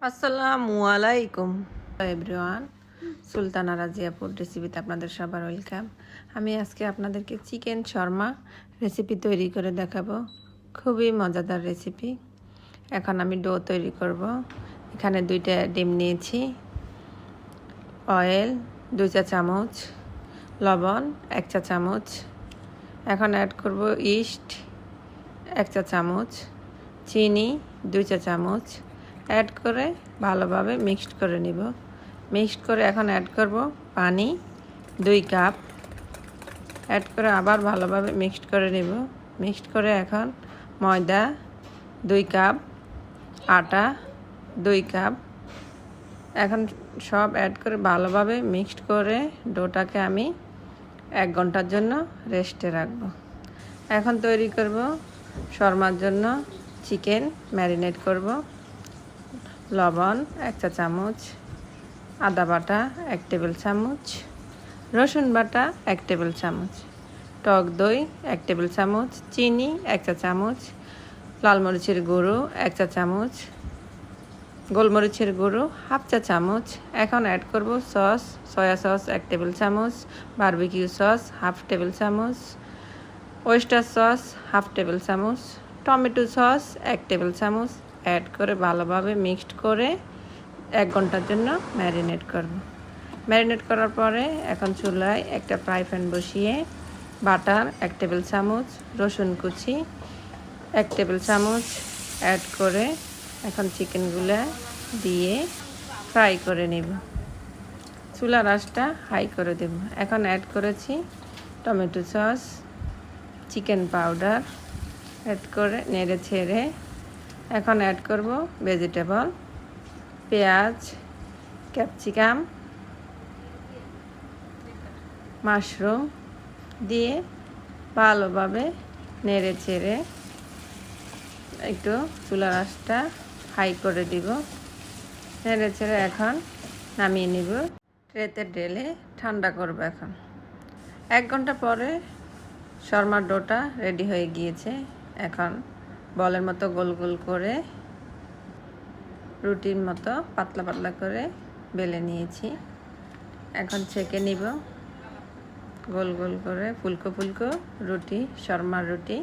আসসালামু আলাইকুম everyone, Sultana Razia food রেসিপিতে আপনাদের সবার ওয়েলকাম। আমি আজকে আপনাদেরকে চিকেন শর্মা রেসিপি তৈরি করে দেখাবো। খুবই মজাদার রেসিপি। এখন আমি ডো তৈরি করব। এখানে 2টা ডিম নিয়েছি, অয়েল 2 চা চামচ, লবণ 1 চা চামচ। এখন অ্যাড করব ইস্ট 1 চা চামচ, চিনি 2 চা চামচ। অ্যাড করে ভালোভাবে মিক্সড করে নিব। মিক্সড করে এখন অ্যাড করব পানি 2 কাপ। অ্যাড করে আবার ভালোভাবে মিক্সড করে নিব। মিক্সড করে এখন ময়দা 2 কাপ, আটা 2 কাপ। এখন সব অ্যাড করে ভালোভাবে মিক্সড করে ডোটাকে আমি 1 ঘন্টার জন্য রেস্টে রাখব। এখন তৈরি করব শর্মার জন্য চিকেন ম্যারিনেট করব। লবণ 1 চা চামচ, আদা বাটা 1 টেবিল চামচ, রসুন বাটা 1 টেবিল চামচ, টক দই 1 টেবিল চামচ, চিনি 1 চা চামচ, লাল মরিচের গুঁড়ো 1 চা চামচ, গোলমরিচের গুঁড়ো 1/2 চা চামচ। এখন অ্যাড করব সস, সয়া সস 1 টেবিল চামচ, বারবিকিউ সস 1/2 টেবিল চামচ, ওয়েস্টার সস 1/2 টেবিল চামচ, টমেটো সস 1 টেবিল চামচ। অ্যাড করে ভালোভাবে মিক্সড করে 1 ঘন্টার জন্য ম্যারিনেট করব। ম্যারিনেট করার পরে এখন চুলায় একটা ফ্রাই প্যান বসিয়ে বাটার 1 টেবিল চামচ, রসুন কুচি 1 টেবিল চামচ অ্যাড করে এখন চিকেনগুলো দিয়ে ফ্রাই করে নেব। চুলার আঁচটা হাই করে দেব। এখন অ্যাড করেছি tomato sauce, chicken powder add করে নেড়ে ছেড়ে এখন অ্যাড করব ভেজিটেবল, পেঁয়াজ, ক্যাপসিকাম, মাশরুম দিয়ে ভালোভাবে নেড়ে ছেড়ে একটু চুলার আঁচটা হাই করে দিব। নেড়ে ছেড়ে এখন নামিয়ে নিব। ট্রেতে ঢেলে ঠান্ডা করব। এখন 1 ঘন্টা পরে শর্মার ডোটা রেডি হয়ে গিয়েছে। এখন বলের মতো গোল গোল করে রুটির মতো পাতলা পাতলা করে বেলে নিয়েছি। এখন ছেঁকে নিব গোল গোল করে ফুলকো ফুলকো রুটি, শর্মার রুটি।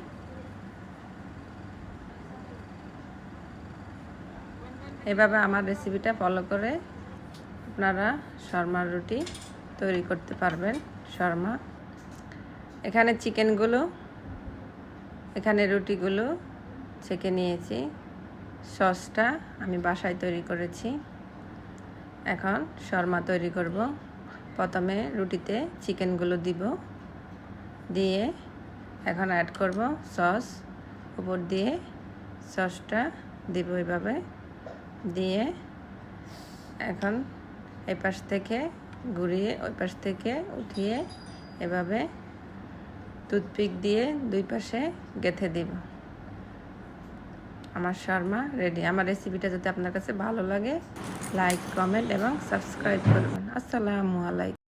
এভাবে আমার রেসিপিটা ফলো করে আপনারা শর্মার রুটি তৈরি করতে পারবেন। শর্মা এখানে চিকেনগুলো, এখানে রুটিগুলো ছেঁকে নিয়েছি। সসটা আমি বাসায় তৈরি করেছি। এখন শর্মা তৈরি করব। প্রথমে রুটিতে চিকেনগুলো দিব, দিয়ে এখন অ্যাড করব সস। উপর দিয়ে সসটা দিব এভাবে দিয়ে এখন এই পাশ থেকে ঘুরিয়ে ওই পাশ থেকে উঠিয়ে এভাবে টুথপিক দিয়ে 2 পাশে গেঁথে দিব। আমার শর্মা রেডি। আমার রেসিপিটা যদি আপনার কাছে ভালো লাগে লাইক, কমেন্ট এবং সাবস্ক্রাইব করবেন। আসসালামু আলাইকুম।